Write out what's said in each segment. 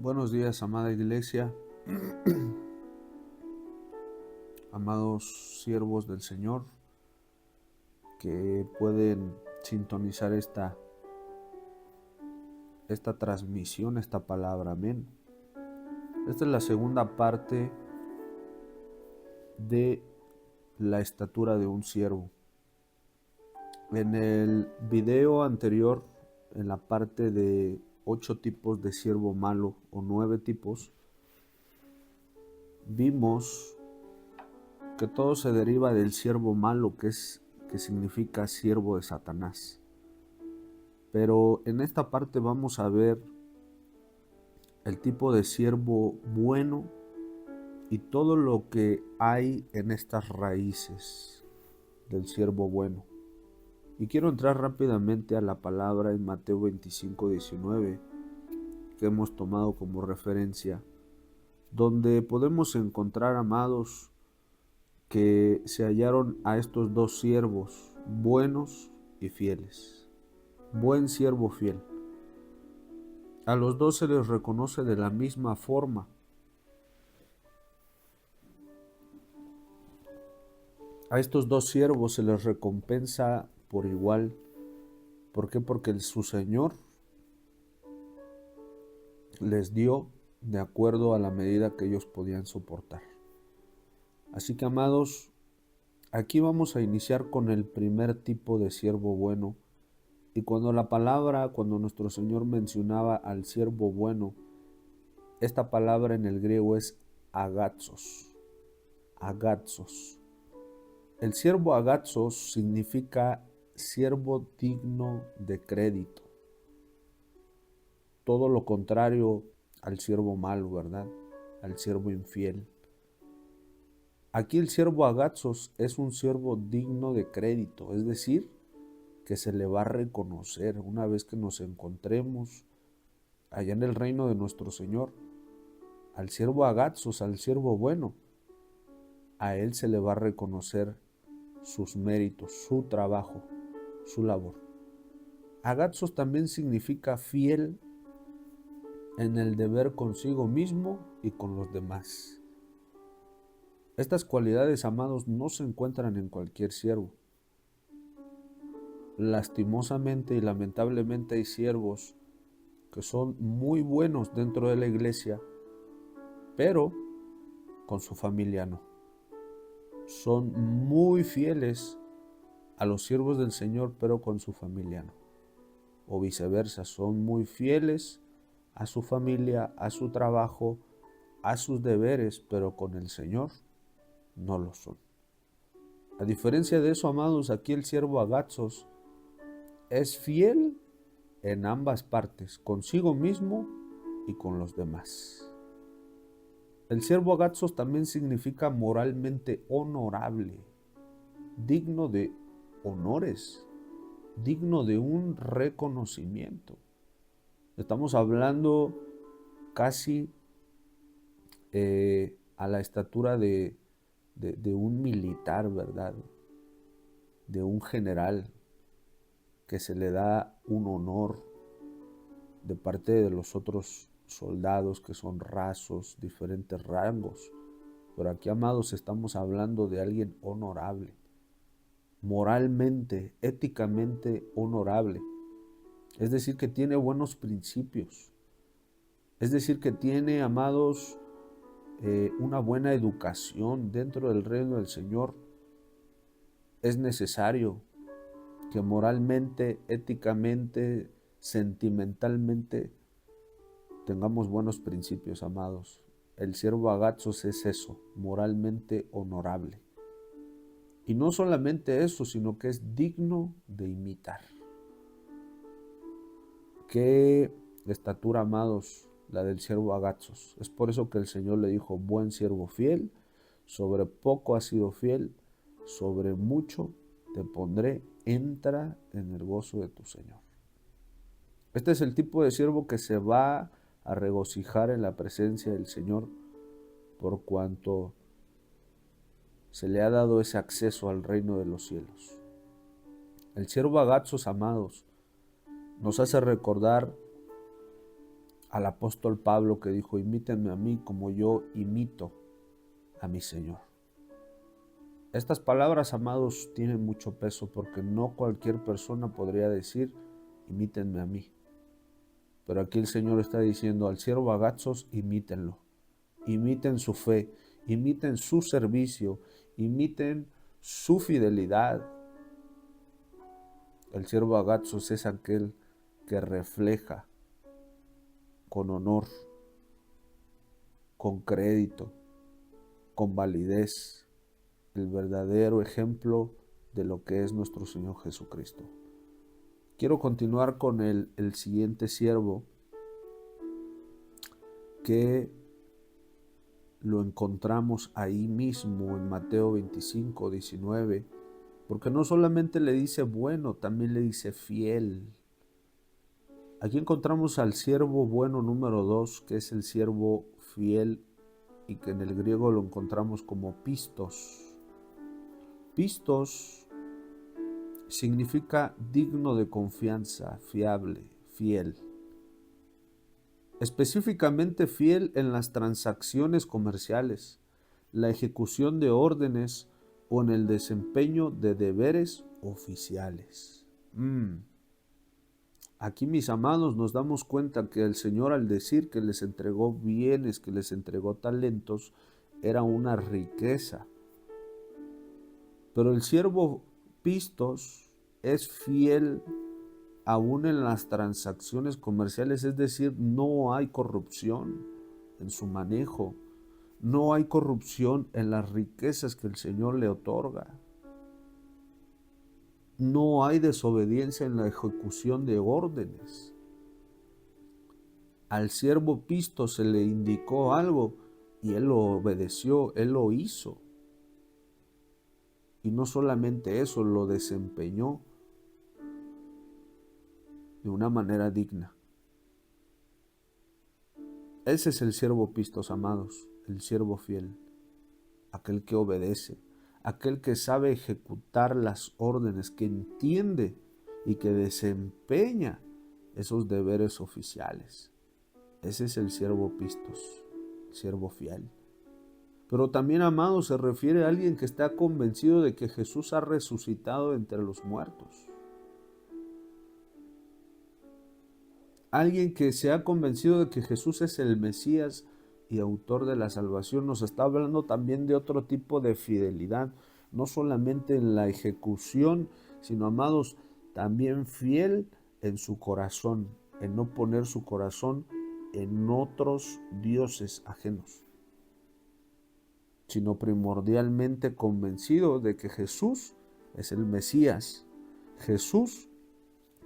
Buenos días, amada iglesia, amados siervos del Señor que pueden sintonizar esta transmisión, esta palabra. Amén. Esta es la segunda parte de la estatura de un siervo. En el video anterior, en la parte de 8 tipos de siervo malo o 9 tipos, vimos que todo se deriva del siervo malo, que significa siervo de Satanás. Pero en esta parte vamos a ver el tipo de siervo bueno y todo lo que hay en estas raíces del siervo bueno. Y quiero entrar rápidamente a la palabra en Mateo 25:19, que hemos tomado como referencia, donde podemos encontrar, amados, que se hallaron a estos dos siervos buenos y fieles. Buen siervo fiel. A los dos se les reconoce de la misma forma. A estos dos siervos se les recompensa por igual. ¿Por qué? Porque su Señor les dio de acuerdo a la medida que ellos podían soportar. Así que, amados, aquí vamos a iniciar con el primer tipo de siervo bueno. Y cuando nuestro Señor mencionaba al siervo bueno, esta palabra en el griego es agatzos. Agatzos. El siervo agatzos significa siervo digno de crédito. Todo lo contrario al siervo malo, ¿verdad? Al siervo infiel. Aquí el siervo agatzos es un siervo digno de crédito, es decir, que se le va a reconocer una vez que nos encontremos allá en el reino de nuestro Señor. Al siervo agatzos, al siervo bueno, a él se le va a reconocer sus méritos, su trabajo, su labor. Agatzos también significa fiel en el deber consigo mismo y con los demás. Estas cualidades, amados, no se encuentran en cualquier siervo. Lastimosamente y lamentablemente hay siervos que son muy buenos dentro de la iglesia, pero con su familia no. Son muy fieles a los siervos del Señor, pero con su familia no. O viceversa, son muy fieles a su familia, a su trabajo, a sus deberes, pero con el Señor no lo son. A diferencia de eso, amados, aquí el siervo agatzos es fiel en ambas partes, consigo mismo y con los demás. El siervo agatzos también significa moralmente honorable, digno de honores, digno de un reconocimiento. Estamos hablando casi a la estatura de un militar, ¿verdad? De un general, que se le da un honor de parte de los otros soldados que son rasos, diferentes rangos. Pero aquí, amados, estamos hablando de alguien honorable, moralmente, éticamente honorable. Es decir, que tiene buenos principios. Es decir, que tiene, amados, una buena educación dentro del reino del Señor. Es necesario que moralmente, éticamente, sentimentalmente tengamos buenos principios, amados. El siervo agatzos es eso, moralmente honorable. Y no solamente eso, sino que es digno de imitar. Qué estatura, amados, la del siervo agatzos. Es por eso que el Señor le dijo: buen siervo fiel, sobre poco has sido fiel, sobre mucho te pondré, entra en el gozo de tu Señor. Este es el tipo de siervo que se va a regocijar en la presencia del Señor, por cuanto se le ha dado ese acceso al reino de los cielos. El siervo agatzos, amados, nos hace recordar al apóstol Pablo que dijo, imítenme a mí como yo imito a mi Señor. Estas palabras, amados, tienen mucho peso porque no cualquier persona podría decir, imítenme a mí. Pero aquí el Señor está diciendo al siervo Agazos, imítenlo. Imiten su fe, imiten su servicio, imiten su fidelidad. El siervo Agazos es aquel que refleja con honor, con crédito, con validez, el verdadero ejemplo de lo que es nuestro Señor Jesucristo. Quiero continuar con el siguiente siervo que lo encontramos ahí mismo en Mateo 25, 19, porque no solamente le dice bueno, también le dice fiel. Aquí encontramos al siervo bueno número 2, que es el siervo fiel y que en el griego lo encontramos como pistos. Pistos significa digno de confianza, fiable, fiel. Específicamente fiel en las transacciones comerciales, la ejecución de órdenes o en el desempeño de deberes oficiales. Aquí, mis amados, nos damos cuenta que el Señor, al decir que les entregó bienes, que les entregó talentos, era una riqueza. Pero el siervo pistos es fiel aún en las transacciones comerciales, es decir, no hay corrupción en su manejo, no hay corrupción en las riquezas que el Señor le otorga, no hay desobediencia en la ejecución de órdenes. Al siervo pisto se le indicó algo y él lo obedeció, él lo hizo. Y no solamente eso, lo desempeñó de una manera digna. Ese es el siervo pistos, amados, el siervo fiel, aquel que obedece, aquel que sabe ejecutar las órdenes, que entiende y que desempeña esos deberes oficiales. Ese es el siervo pistos, el siervo fiel. Pero también, amados, se refiere a alguien que está convencido de que Jesús ha resucitado entre los muertos. Alguien que se ha convencido de que Jesús es el Mesías y autor de la salvación. Nos está hablando también de otro tipo de fidelidad, no solamente en la ejecución, sino, amados, también fiel en su corazón, en no poner su corazón en otros dioses ajenos, sino primordialmente convencido de que Jesús es el Mesías, Jesús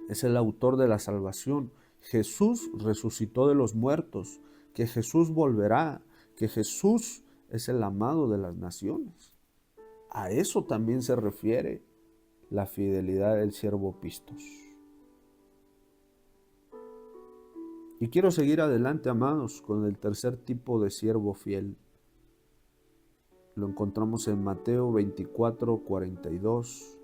es el autor de la salvación, Jesús resucitó de los muertos, que Jesús volverá, que Jesús es el amado de las naciones. A eso también se refiere la fidelidad del siervo pistos. Y quiero seguir adelante, amados, con el tercer tipo de siervo fiel. Lo encontramos en Mateo 24, 42.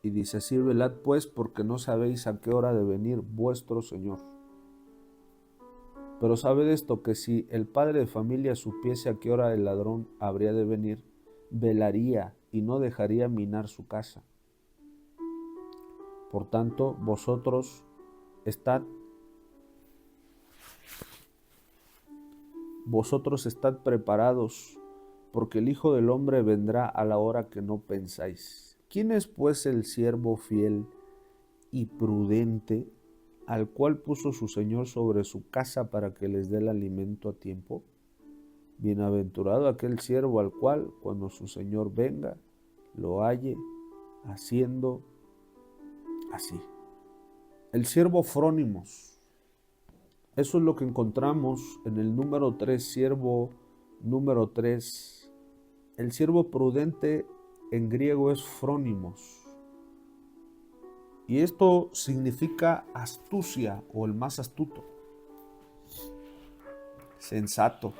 Y dice así, velad pues, porque no sabéis a qué hora de venir vuestro Señor. Pero sabed esto, que si el padre de familia supiese a qué hora el ladrón habría de venir, velaría y no dejaría minar su casa. Por tanto, vosotros estad preparados, porque el Hijo del Hombre vendrá a la hora que no pensáis. ¿Quién es pues el siervo fiel y prudente, al cual puso su Señor sobre su casa para que les dé el alimento a tiempo? Bienaventurado aquel siervo al cual, cuando su Señor venga, lo halle haciendo así. El siervo frónimos. Eso es lo que encontramos en el número 3, siervo número 3. El siervo prudente en griego es frónimos. Y esto significa astucia o el más astuto, sensato,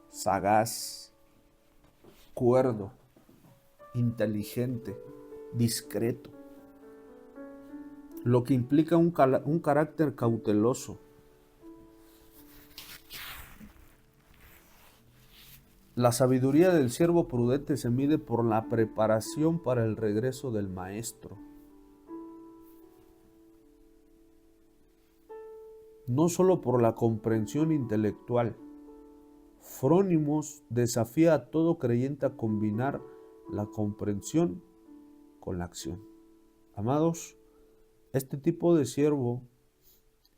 sagaz, cuerdo, inteligente, discreto. lo que implica un carácter cauteloso. La sabiduría del siervo prudente se mide por la preparación para el regreso del maestro. No solo por la comprensión intelectual. Frónimos desafía a todo creyente a combinar la comprensión con la acción. Amados, este tipo de siervo,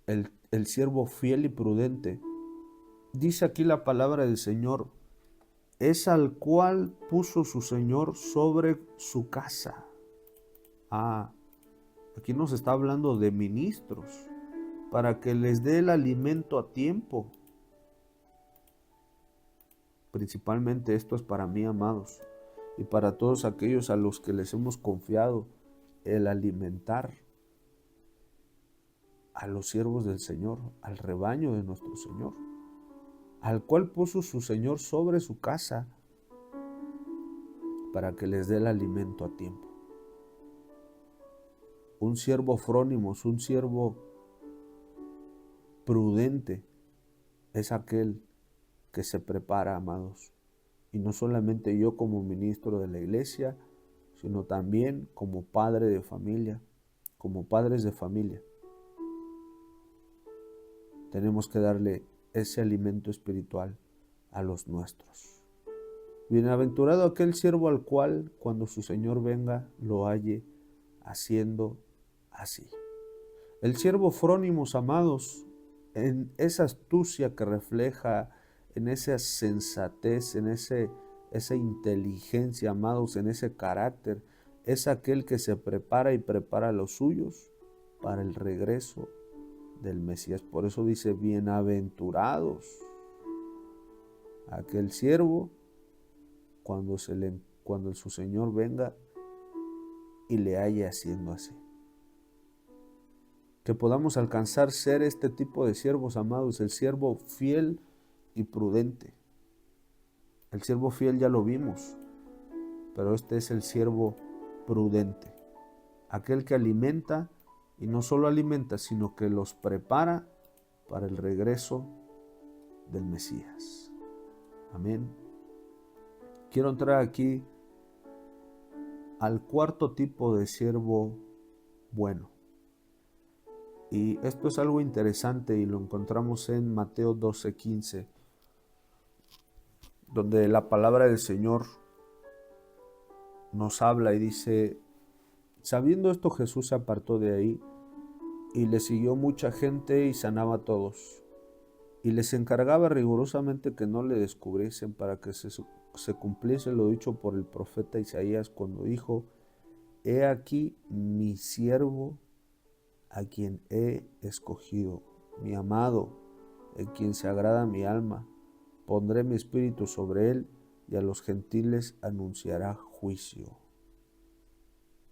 el siervo fiel y prudente, dice aquí la palabra del Señor, es al cual puso su Señor sobre su casa. Aquí nos está hablando de ministros, para que les dé el alimento a tiempo. Principalmente esto es para mí, amados, y para todos aquellos a los que les hemos confiado el alimentar a los siervos del Señor, al rebaño de nuestro Señor, al cual puso su Señor sobre su casa para que les dé el alimento a tiempo. Un siervo frónimos, un siervo prudente, es aquel que se prepara, amados. Y no solamente yo como ministro de la iglesia, sino también como padre de familia, como padres de familia. Tenemos que darle ese alimento espiritual a los nuestros. Bienaventurado aquel siervo al cual, cuando su Señor venga, lo halle haciendo así. El siervo frónimos, amados, en esa astucia que refleja, en esa sensatez, en esa inteligencia, amados, en ese carácter, es aquel que se prepara y prepara a los suyos para el regreso del Mesías. Por eso dice, bienaventurados aquel siervo cuando su Señor venga y le halle haciendo así. Que podamos alcanzar ser este tipo de siervos, amados, el siervo fiel y prudente. El siervo fiel ya lo vimos, pero este es el siervo prudente, aquel que alimenta, y no solo alimenta, sino que los prepara para el regreso del Mesías. Amén. Quiero entrar aquí al cuarto tipo de siervo bueno. Y esto es algo interesante y lo encontramos en Mateo 12:15, donde la palabra del Señor nos habla y dice, sabiendo esto Jesús se apartó de ahí y le siguió mucha gente y sanaba a todos. Y les encargaba rigurosamente que no le descubriesen para que se cumpliese lo dicho por el profeta Isaías cuando dijo, he aquí mi siervo a quien he escogido, mi amado, en quien se agrada mi alma. Pondré mi espíritu sobre él y a los gentiles anunciará juicio.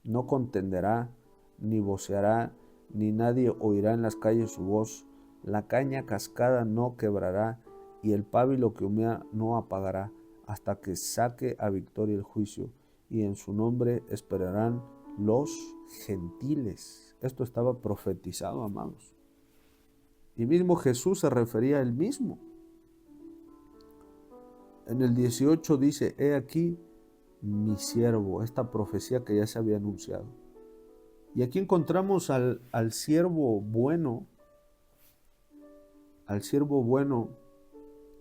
No contenderá, ni voceará, ni nadie oirá en las calles su voz. La caña cascada no quebrará, y el pábilo que humea no apagará, hasta que saque a victoria el juicio, y en su nombre esperarán los gentiles. Esto estaba profetizado, amados. Y mismo Jesús se refería a él mismo. En el 18 dice, he aquí mi siervo, esta profecía que ya se había anunciado. Y aquí encontramos al siervo bueno,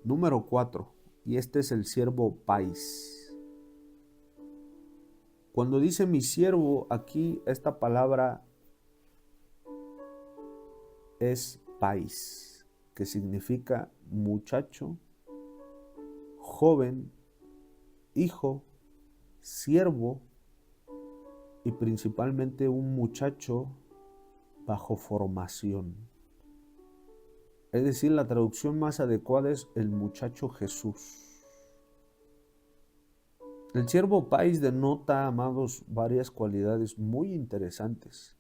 número 4, y este es el siervo pais. Cuando dice mi siervo, aquí esta palabra es pais, que significa muchacho, joven, hijo, siervo y principalmente un muchacho bajo formación. Es decir, la traducción más adecuada es el muchacho Jesús. El siervo pais denota, amados, varias cualidades muy interesantes,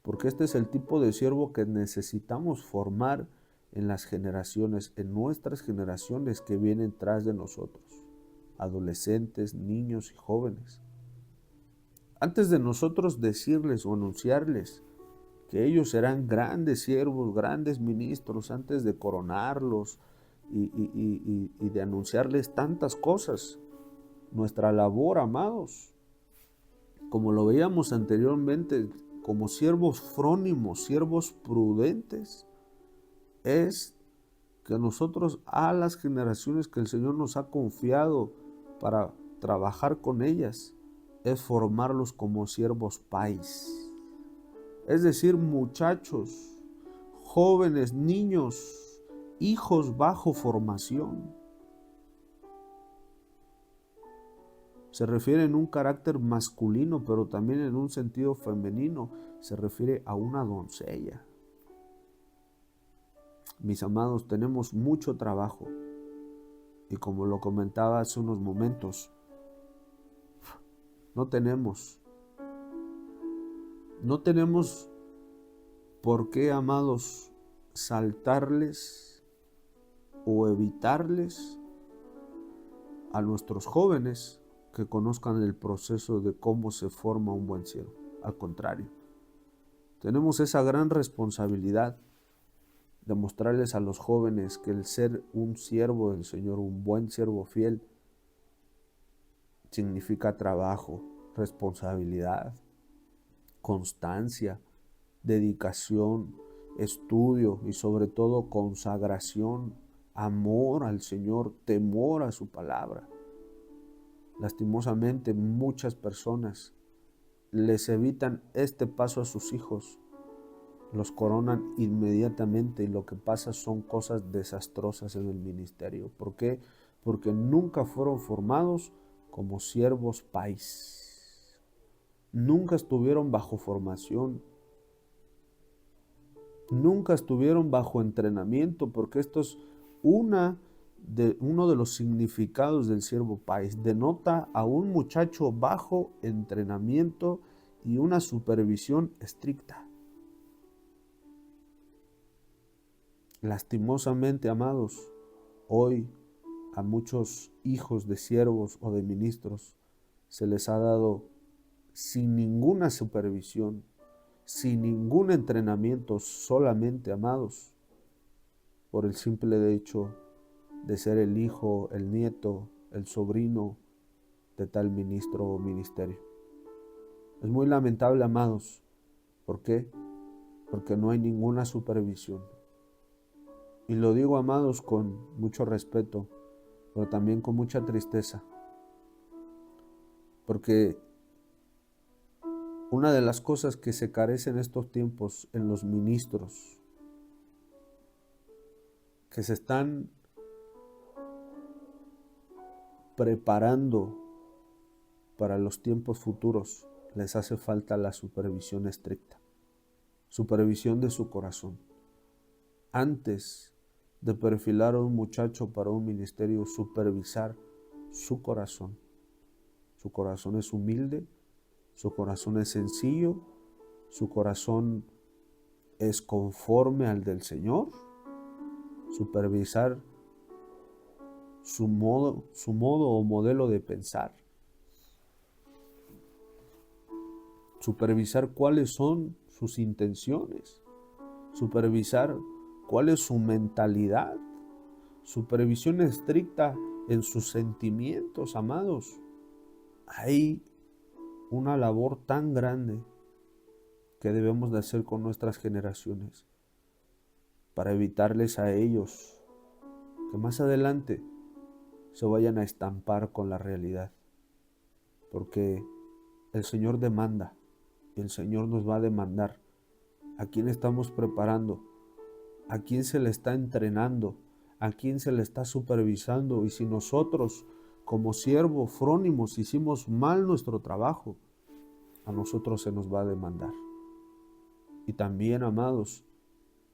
porque este es el tipo de siervo que necesitamos formar en las generaciones, en nuestras generaciones que vienen tras de nosotros, adolescentes, niños y jóvenes. Antes de nosotros decirles o anunciarles que ellos serán grandes siervos, grandes ministros, antes de coronarlos y de anunciarles tantas cosas, nuestra labor, amados, como lo veíamos anteriormente, como siervos frónimos, siervos prudentes, es que nosotros a las generaciones que el Señor nos ha confiado para trabajar con ellas, es formarlos como siervos pais. Es decir, muchachos, jóvenes, niños, hijos bajo formación. Se refiere en un carácter masculino, pero también en un sentido femenino. Se refiere a una doncella. Mis amados, tenemos mucho trabajo. Y como lo comentaba hace unos momentos, no tenemos por qué, amados, saltarles o evitarles a nuestros jóvenes que conozcan el proceso de cómo se forma un buen siervo. Al contrario, tenemos esa gran responsabilidad de mostrarles a los jóvenes que el ser un siervo del Señor, un buen siervo fiel, significa trabajo, responsabilidad, constancia, dedicación, estudio y sobre todo consagración, amor al Señor, temor a su palabra. Lastimosamente, muchas personas les evitan este paso a sus hijos, los coronan inmediatamente y lo que pasa son cosas desastrosas en el ministerio. ¿Por qué? Porque nunca fueron formados como siervos pais. Nunca estuvieron bajo formación. Nunca estuvieron bajo entrenamiento, porque esto es uno de los significados del siervo pais. Denota a un muchacho bajo entrenamiento y una supervisión estricta. Lastimosamente, amados, hoy a muchos hijos de siervos o de ministros se les ha dado sin ninguna supervisión, sin ningún entrenamiento, solamente, amados, por el simple hecho de ser el hijo, el nieto, el sobrino de tal ministro o ministerio. Es muy lamentable, amados. ¿Por qué? Porque no hay ninguna supervisión. Y lo digo, amados, con mucho respeto, pero también con mucha tristeza. Porque una de las cosas que se carece en estos tiempos en los ministros, que se están preparando para los tiempos futuros, les hace falta la supervisión estricta, supervisión de su corazón. Antes de perfilar a un muchacho para un ministerio, supervisar su corazón. Su corazón es humilde, su corazón es sencillo, su corazón es conforme al del Señor. Supervisar su modo o modelo de pensar. Supervisar cuáles son sus intenciones. Supervisar cuál es su mentalidad. Supervisión estricta en sus sentimientos, amados. Hay una labor tan grande que debemos de hacer con nuestras generaciones para evitarles a ellos que más adelante se vayan a estampar con la realidad. Porque el Señor demanda y el Señor nos va a demandar a quién estamos preparando, a quién se le está entrenando, a quién se le está supervisando. Y si nosotros como siervos frónimos hicimos mal nuestro trabajo, a nosotros se nos va a demandar. Y también, amados,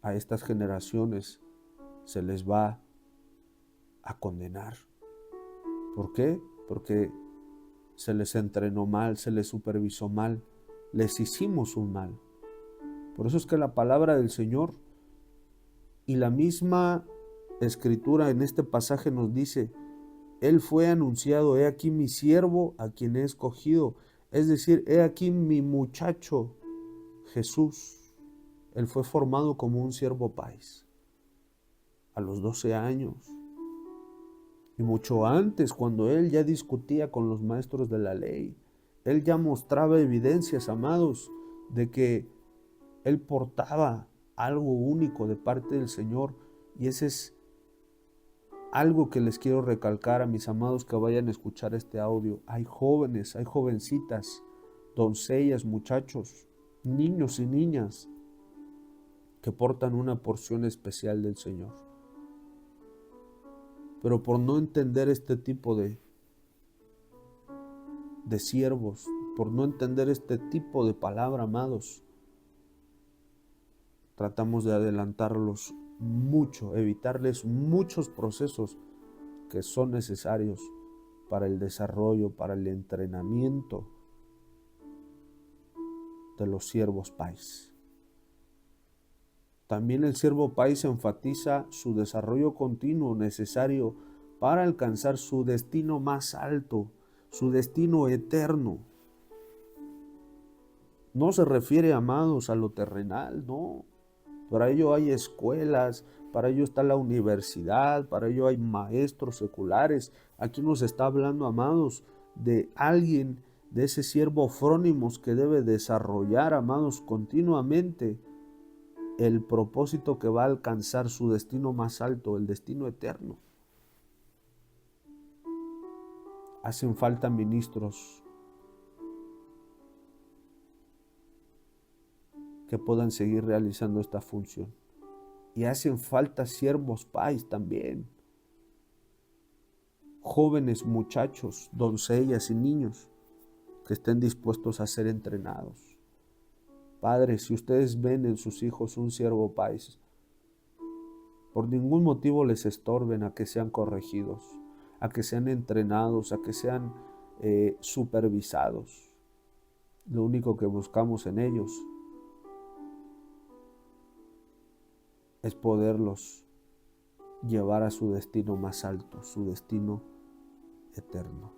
a estas generaciones se les va a condenar. ¿Por qué? Porque se les entrenó mal, se les supervisó mal, les hicimos un mal. Por eso es que la palabra del Señor y la misma Escritura en este pasaje nos dice: Él fue anunciado, he aquí mi siervo a quien he escogido, Es decir, he aquí mi muchacho Jesús. Él fue formado como un siervo país a los 12 años. Y mucho antes, cuando él ya discutía con los maestros de la ley, él ya mostraba evidencias, amados, de que él portaba algo único de parte del Señor. Y ese es algo que les quiero recalcar a mis amados que vayan a escuchar este audio. Hay jóvenes, hay jovencitas, doncellas, muchachos, niños y niñas que portan una porción especial del Señor. Pero por no entender este tipo de siervos, por no entender este tipo de palabra, amados, tratamos de adelantarlos mucho, evitarles muchos procesos que son necesarios para el desarrollo, para el entrenamiento de los siervos país. También el siervo país enfatiza su desarrollo continuo necesario para alcanzar su destino más alto, su destino eterno. No se refiere, amados, a lo terrenal, no. Para ello hay escuelas, para ello está la universidad, para ello hay maestros seculares. Aquí nos está hablando, amados, de alguien, de ese siervo frónimos que debe desarrollar, amados, continuamente el propósito que va a alcanzar su destino más alto, el destino eterno. Hacen falta ministros que puedan seguir realizando esta función. Y hacen falta siervos pais también. Jóvenes, muchachos, doncellas y niños que estén dispuestos a ser entrenados. Padres, si ustedes ven en sus hijos un siervo pais, por ningún motivo les estorben a que sean corregidos, a que sean entrenados, a que sean supervisados. Lo único que buscamos en ellos es poderlos llevar a su destino más alto, su destino eterno.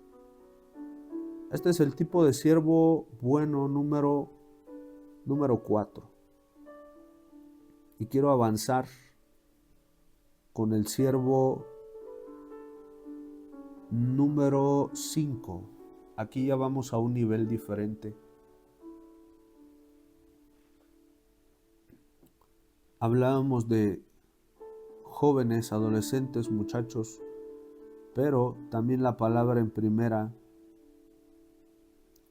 Este es el tipo de siervo bueno número 4. Y quiero avanzar con el siervo número 5. Aquí ya vamos a un nivel diferente. Hablábamos de jóvenes, adolescentes, muchachos, pero también la palabra en primera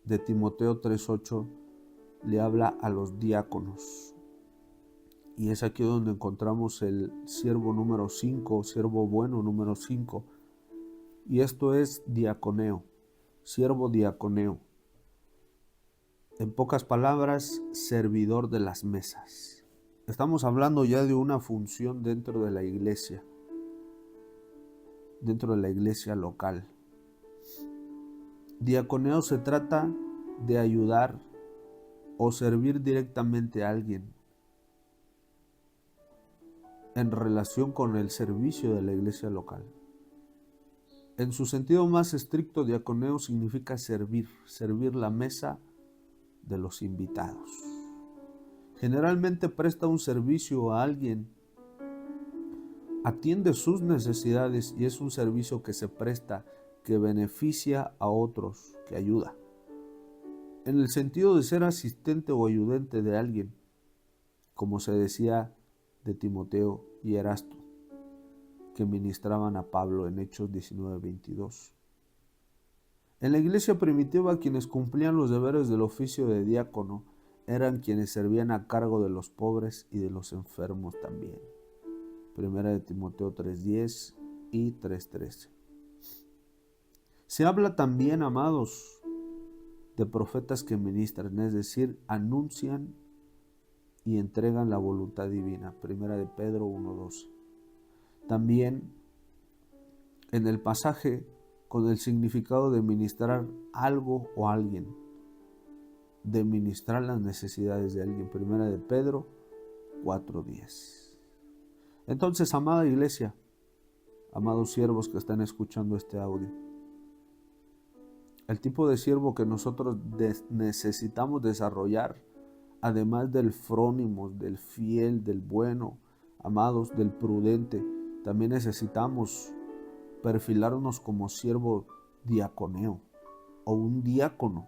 de Timoteo 3:8 le habla a los diáconos. Y es aquí donde encontramos el siervo número 5, siervo bueno número 5. Y esto es diaconeo, siervo diaconeo. En pocas palabras, servidor de las mesas. Estamos hablando ya de una función dentro de la iglesia local. Diaconeo se trata de ayudar o servir directamente a alguien en relación con el servicio de la iglesia local. En su sentido más estricto, diaconeo significa servir la mesa de los invitados. Generalmente presta un servicio a alguien, atiende sus necesidades y es un servicio que se presta, que beneficia a otros, que ayuda. En el sentido de ser asistente o ayudante de alguien, como se decía de Timoteo y Erasto, que ministraban a Pablo en Hechos 19:22. En la iglesia primitiva, quienes cumplían los deberes del oficio de diácono eran quienes servían a cargo de los pobres y de los enfermos también. Primera de Timoteo 3:10 y 3:13. Se habla también, amados, de profetas que ministran, es decir, anuncian y entregan la voluntad divina. Primera de Pedro 1:12. También en el pasaje con el significado de ministrar algo o alguien, de ministrar las necesidades de alguien. Primera de Pedro 4:10. Entonces, amada iglesia, amados siervos que están escuchando este audio, El tipo de siervo que nosotros necesitamos desarrollar, además del frónimo, del fiel, del bueno, amados, del prudente, también necesitamos perfilarnos como siervo diaconeo o un diácono,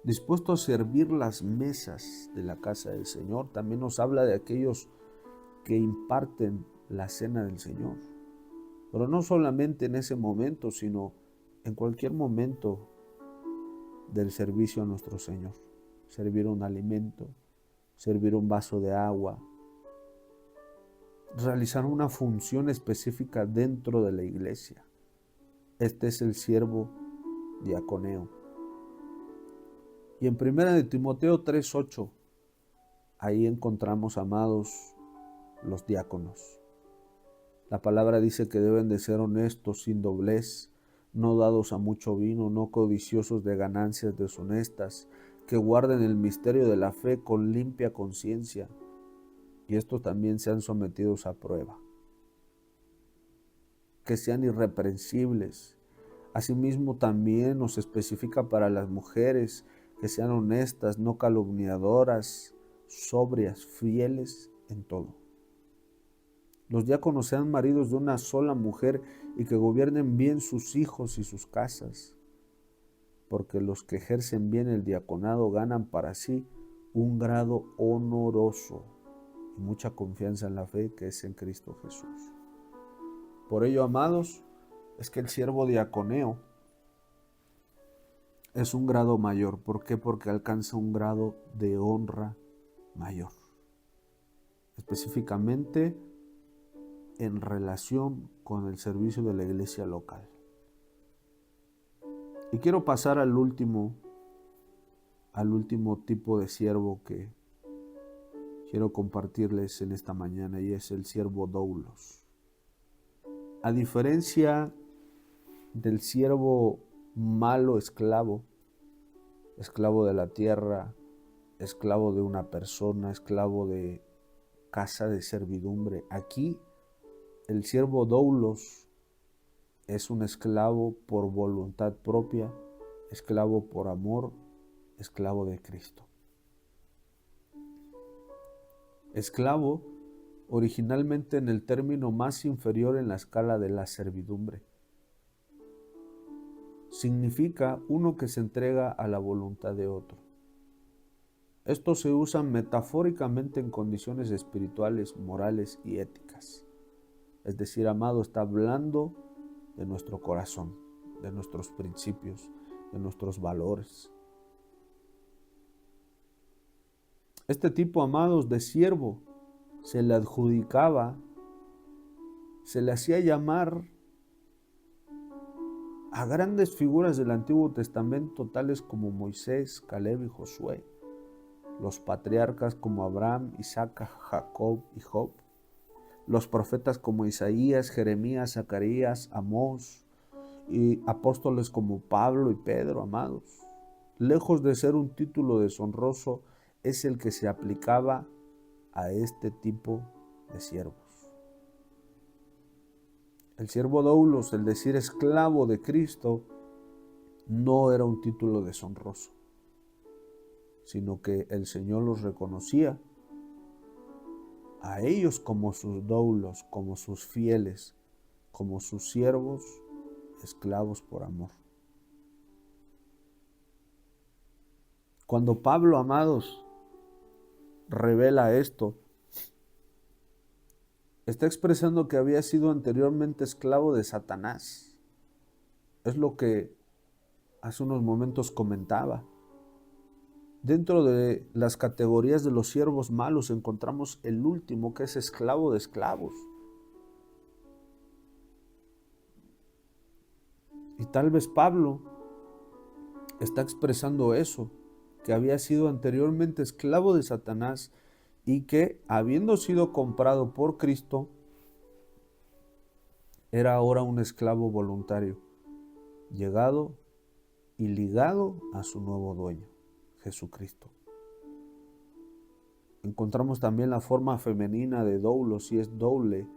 dispuesto a servir las mesas de la casa del Señor. También nos habla de aquellos que imparten la cena del Señor, pero no solamente en ese momento, sino en cualquier momento del servicio a nuestro Señor. Servir un alimento, servir un vaso de agua, realizar una función específica dentro de la iglesia. Este es el siervo diaconeo. Y en 1 de Timoteo 3:8, ahí encontramos, amados, los diáconos. La palabra dice que deben de ser honestos, sin doblez, no dados a mucho vino, no codiciosos de ganancias deshonestas, que guarden el misterio de la fe con limpia conciencia, y estos también sean sometidos a prueba. Que sean irreprensibles. Asimismo también nos especifica para las mujeres que sean honestas, no calumniadoras, sobrias, fieles en todo. Los diáconos sean maridos de una sola mujer y que gobiernen bien sus hijos y sus casas, porque los que ejercen bien el diaconado ganan para sí un grado honoroso y mucha confianza en la fe que es en Cristo Jesús. Por ello, amados, es que el siervo diaconeo es un grado mayor. ¿Por qué? Porque alcanza un grado de honra mayor. Específicamente en relación con el servicio de la iglesia local. Y quiero pasar al último tipo de siervo que quiero compartirles en esta mañana, y es el siervo doulos. A diferencia del siervo malo, esclavo de la tierra, esclavo de una persona, esclavo de casa de servidumbre, aquí el siervo doulos es un esclavo por voluntad propia, esclavo por amor, esclavo de Cristo. Esclavo, originalmente en el término más inferior en la escala de la servidumbre, significa uno que se entrega a la voluntad de otro. Esto se usa metafóricamente en condiciones espirituales, morales y éticas. Es decir, amado, está hablando de nuestro corazón, de nuestros principios, de nuestros valores. Este tipo, amados, de siervo se le adjudicaba, se le hacía llamar a grandes figuras del Antiguo Testamento, tales como Moisés, Caleb y Josué, los patriarcas como Abraham, Isaac, Jacob y Job, los profetas como Isaías, Jeremías, Zacarías, Amós, y apóstoles como Pablo y Pedro, amados. Lejos de ser un título deshonroso, es el que se aplicaba a este tipo de siervos. El siervo doulos, el decir esclavo de Cristo, no era un título deshonroso, sino que el Señor los reconocía a ellos como sus doulos, como sus fieles, como sus siervos, esclavos por amor. Cuando Pablo, amados, revela esto, está expresando que había sido anteriormente esclavo de Satanás. Es lo que hace unos momentos comentaba. Dentro de las categorías de los siervos malos encontramos el último, que es esclavo de esclavos. Y tal vez Pablo está expresando eso, que había sido anteriormente esclavo de Satanás y que, habiendo sido comprado por Cristo, era ahora un esclavo voluntario, llegado y ligado a su nuevo dueño, Jesucristo. Encontramos también la forma femenina de doulos, y es doule,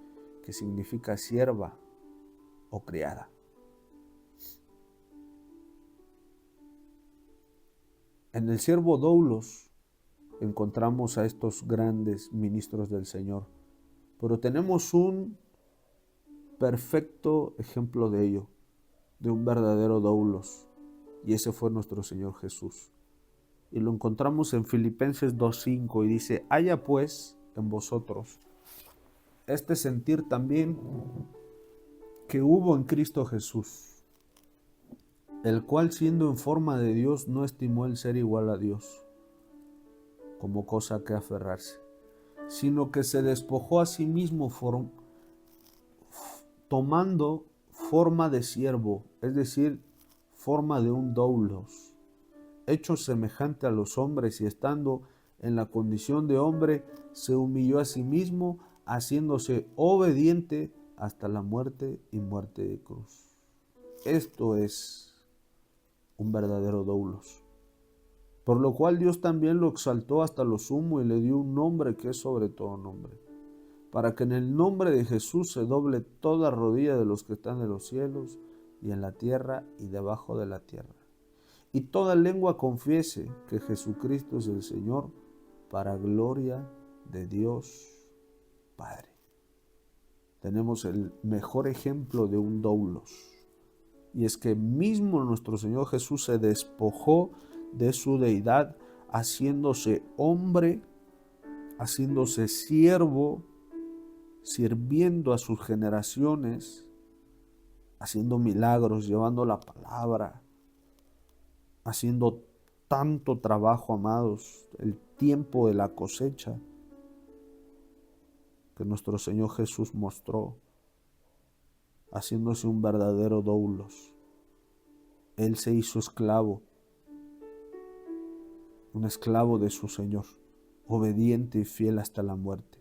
que significa sierva o criada. En el siervo doulos encontramos a estos grandes ministros del Señor, pero tenemos un perfecto ejemplo de ello, de un verdadero doulos, y ese fue nuestro Señor Jesús. Y lo encontramos en Filipenses 2:5 y dice: haya pues en vosotros este sentir también que hubo en Cristo Jesús, el cual siendo en forma de Dios no estimó el ser igual a Dios como cosa que aferrarse, sino que se despojó a sí mismo tomando forma de siervo, es decir, forma de un doulos, hecho semejante a los hombres, y estando en la condición de hombre, se humilló a sí mismo, haciéndose obediente hasta la muerte y muerte de cruz. Esto es un verdadero doulos. Por lo cual Dios también lo exaltó hasta lo sumo y le dio un nombre que es sobre todo nombre, para que en el nombre de Jesús se doble toda rodilla de los que están en los cielos y en la tierra y debajo de la tierra, y toda lengua confiese que Jesucristo es el Señor, para gloria de Dios Padre. Tenemos el mejor ejemplo de un doulos, y es que mismo nuestro Señor Jesús se despojó de su deidad, haciéndose hombre, haciéndose siervo, sirviendo a sus generaciones, haciendo milagros, llevando la palabra, haciendo tanto trabajo, amados, el tiempo de la cosecha que nuestro Señor Jesús mostró, haciéndose un verdadero doulos. Él se hizo esclavo, un esclavo de su Señor, obediente y fiel hasta la muerte.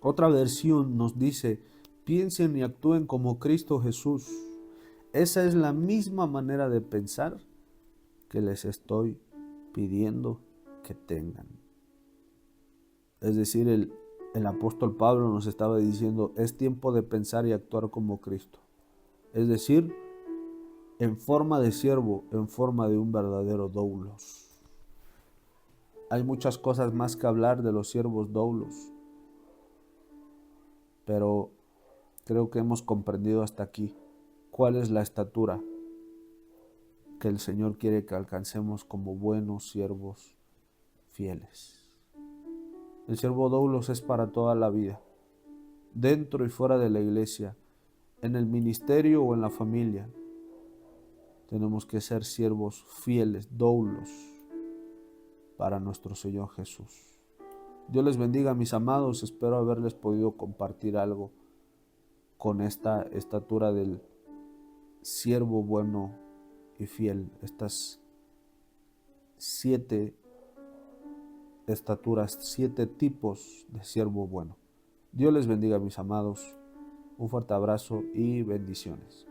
Otra versión nos dice: piensen y actúen como Cristo Jesús. Esa es la misma manera de pensar que les estoy pidiendo que tengan. Es decir, el apóstol Pablo nos estaba diciendo: es tiempo de pensar y actuar como Cristo. Es decir, en forma de siervo, en forma de un verdadero doulos. Hay muchas cosas más que hablar de los siervos doulos, pero creo que hemos comprendido hasta aquí cuál es la estatura que el Señor quiere que alcancemos como buenos siervos fieles. El siervo doulos es para toda la vida, dentro y fuera de la iglesia, en el ministerio o en la familia. Tenemos que ser siervos fieles, doulos, para nuestro Señor Jesús. Dios les bendiga, mis amados. Espero haberles podido compartir algo con esta estatura del siervo bueno y fiel. Estas 7 estaturas, 7 tipos de siervo bueno. Dios les bendiga, mis amados. Un fuerte abrazo y bendiciones.